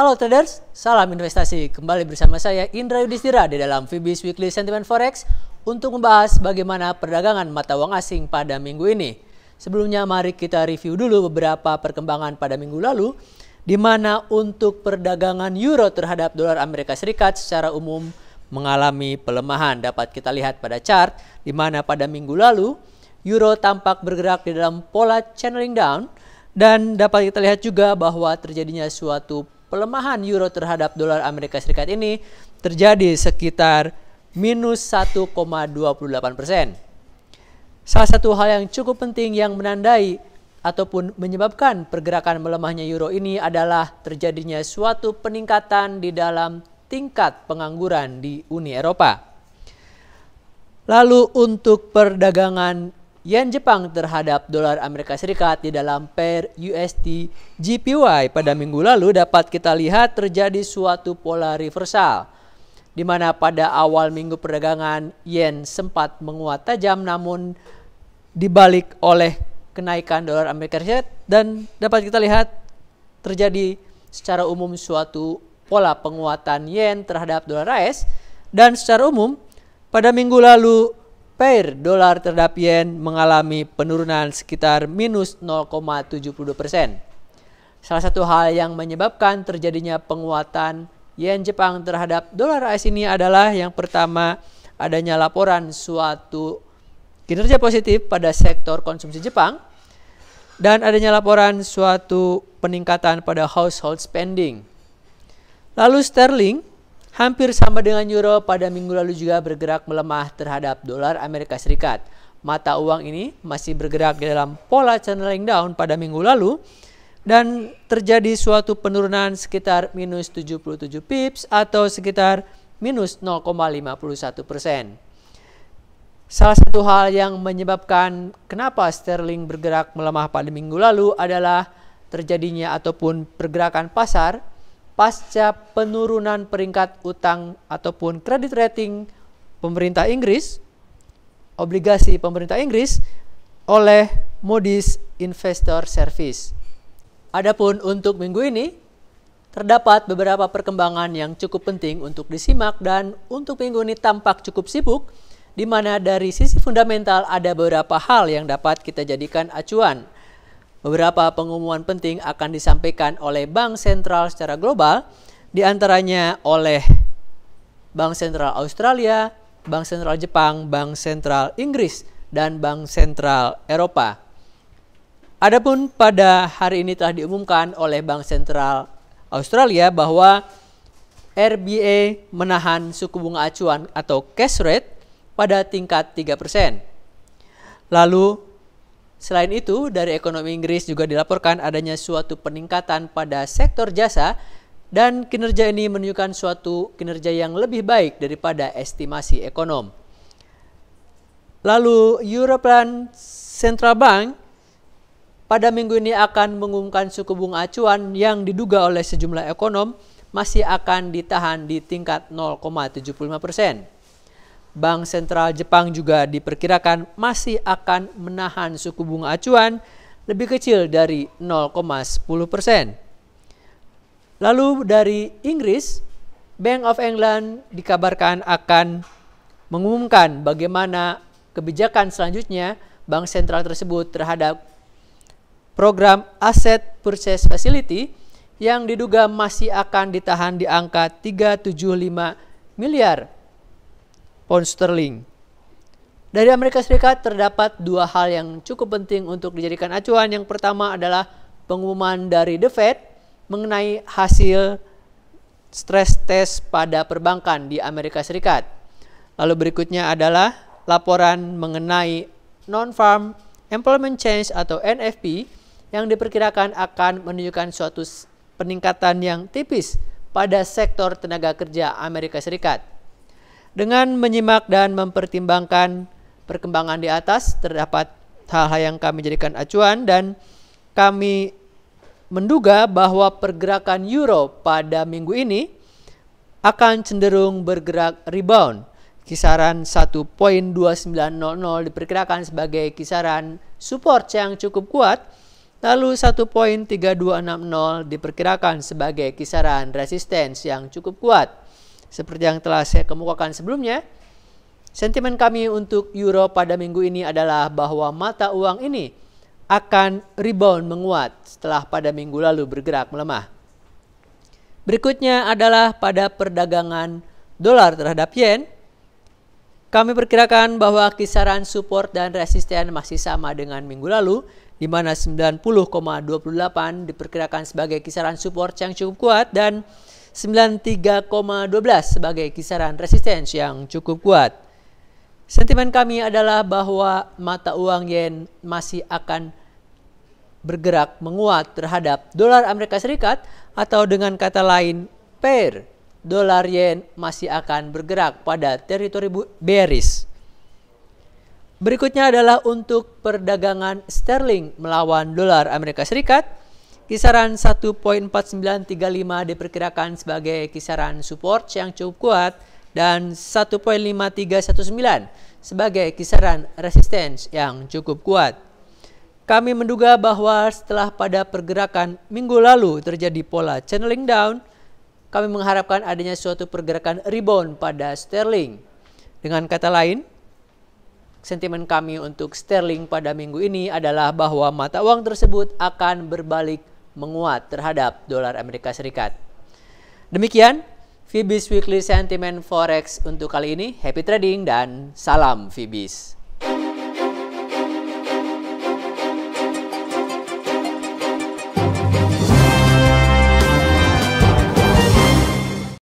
Halo traders, salam investasi. Kembali bersama saya Indra Yudhistira di dalam VBS Weekly Sentiment Forex untuk membahas bagaimana perdagangan mata uang asing pada minggu ini. Sebelumnya mari kita review dulu beberapa perkembangan pada minggu lalu, di mana untuk perdagangan euro terhadap dolar Amerika Serikat secara umum mengalami pelemahan. Dapat kita lihat pada chart, di mana pada minggu lalu euro tampak bergerak di dalam pola channeling down, dan dapat kita lihat juga bahwa terjadinya suatu pelemahan euro terhadap dolar Amerika Serikat ini terjadi sekitar minus 1,28%. Salah satu hal yang cukup penting yang menandai ataupun menyebabkan pergerakan melemahnya euro ini adalah terjadinya suatu peningkatan di dalam tingkat pengangguran di Uni Eropa. Lalu untuk perdagangan yen Jepang terhadap dolar Amerika Serikat di dalam pair USD JPY pada minggu lalu dapat kita lihat terjadi suatu pola reversal, di mana pada awal minggu perdagangan yen sempat menguat tajam namun dibalik oleh kenaikan dolar Amerika Serikat, dan dapat kita lihat terjadi secara umum suatu pola penguatan yen terhadap dolar AS, dan secara umum pada minggu lalu pair dolar terhadap yen mengalami penurunan sekitar minus 0,72%. Salah satu hal yang menyebabkan terjadinya penguatan yen Jepang terhadap dolar AS ini adalah yang pertama, adanya laporan suatu kinerja positif pada sektor konsumsi Jepang, dan adanya laporan suatu peningkatan pada household spending. Lalu sterling hampir sama dengan euro pada minggu lalu juga bergerak melemah terhadap dolar Amerika Serikat. Mata uang ini masih bergerak di dalam pola channeling down pada minggu lalu, dan terjadi suatu penurunan sekitar minus 77 pips atau sekitar minus 0,51%. Salah satu hal yang menyebabkan kenapa sterling bergerak melemah pada minggu lalu adalah terjadinya ataupun pergerakan pasar pasca penurunan peringkat utang ataupun kredit rating pemerintah Inggris, obligasi pemerintah Inggris oleh Moody's Investor Service. Adapun untuk minggu ini terdapat beberapa perkembangan yang cukup penting untuk disimak, dan untuk minggu ini tampak cukup sibuk, di mana dari sisi fundamental ada beberapa hal yang dapat kita jadikan acuan. Beberapa pengumuman penting akan disampaikan oleh bank sentral secara global, diantaranya oleh Bank Sentral Australia, Bank Sentral Jepang, Bank Sentral Inggris, dan Bank Sentral Eropa. Adapun pada hari ini telah diumumkan oleh Bank Sentral Australia bahwa RBA menahan suku bunga acuan atau cash rate pada tingkat 3%. Lalu selain itu, dari ekonomi Inggris juga dilaporkan adanya suatu peningkatan pada sektor jasa, dan kinerja ini menunjukkan suatu kinerja yang lebih baik daripada estimasi ekonom. Lalu European Central Bank pada minggu ini akan mengumumkan suku bunga acuan yang diduga oleh sejumlah ekonom masih akan ditahan di tingkat 0,75%. Bank Sentral Jepang juga diperkirakan masih akan menahan suku bunga acuan lebih kecil dari 0,10%. Lalu dari Inggris, Bank of England dikabarkan akan mengumumkan bagaimana kebijakan selanjutnya bank sentral tersebut terhadap program Asset Purchase Facility yang diduga masih akan ditahan di angka 375 miliar pound sterling. Dari Amerika Serikat terdapat dua hal yang cukup penting untuk dijadikan acuan. Yang pertama adalah pengumuman dari The Fed mengenai hasil stress test pada perbankan di Amerika Serikat. Lalu berikutnya adalah laporan mengenai Non-Farm Employment Change atau NFP yang diperkirakan akan menunjukkan suatu peningkatan yang tipis pada sektor tenaga kerja Amerika Serikat. Dengan menyimak dan mempertimbangkan perkembangan di atas, terdapat hal-hal yang kami jadikan acuan, dan kami menduga bahwa pergerakan euro pada minggu ini akan cenderung bergerak rebound. Kisaran 1.2900 diperkirakan sebagai kisaran support yang cukup kuat, Lalu 1.3260 diperkirakan sebagai kisaran resistance yang cukup kuat. Seperti yang telah saya kemukakan sebelumnya, sentimen kami untuk euro pada minggu ini adalah bahwa mata uang ini akan rebound menguat setelah pada minggu lalu bergerak melemah. Berikutnya adalah pada perdagangan dolar terhadap yen. Kami perkirakan bahwa kisaran support dan resisten masih sama dengan minggu lalu, di mana 90,28 diperkirakan sebagai kisaran support yang cukup kuat dan 93,12 sebagai kisaran resistance yang cukup kuat. Sentimen kami adalah bahwa mata uang yen masih akan bergerak menguat terhadap dolar Amerika Serikat, atau dengan kata lain, pair dolar yen masih akan bergerak pada teritori bearish. Berikutnya adalah untuk perdagangan sterling melawan dolar Amerika Serikat. Kisaran 1.4935 diperkirakan sebagai kisaran support yang cukup kuat dan 1.5319 sebagai kisaran resistance yang cukup kuat. Kami menduga bahwa setelah pada pergerakan minggu lalu terjadi pola channeling down, kami mengharapkan adanya suatu pergerakan rebound pada sterling. Dengan kata lain, sentimen kami untuk sterling pada minggu ini adalah bahwa mata uang tersebut akan berbalik menguat terhadap dolar Amerika Serikat. Demikian Fibis Weekly Sentiment Forex untuk kali ini. Happy trading dan salam Fibis.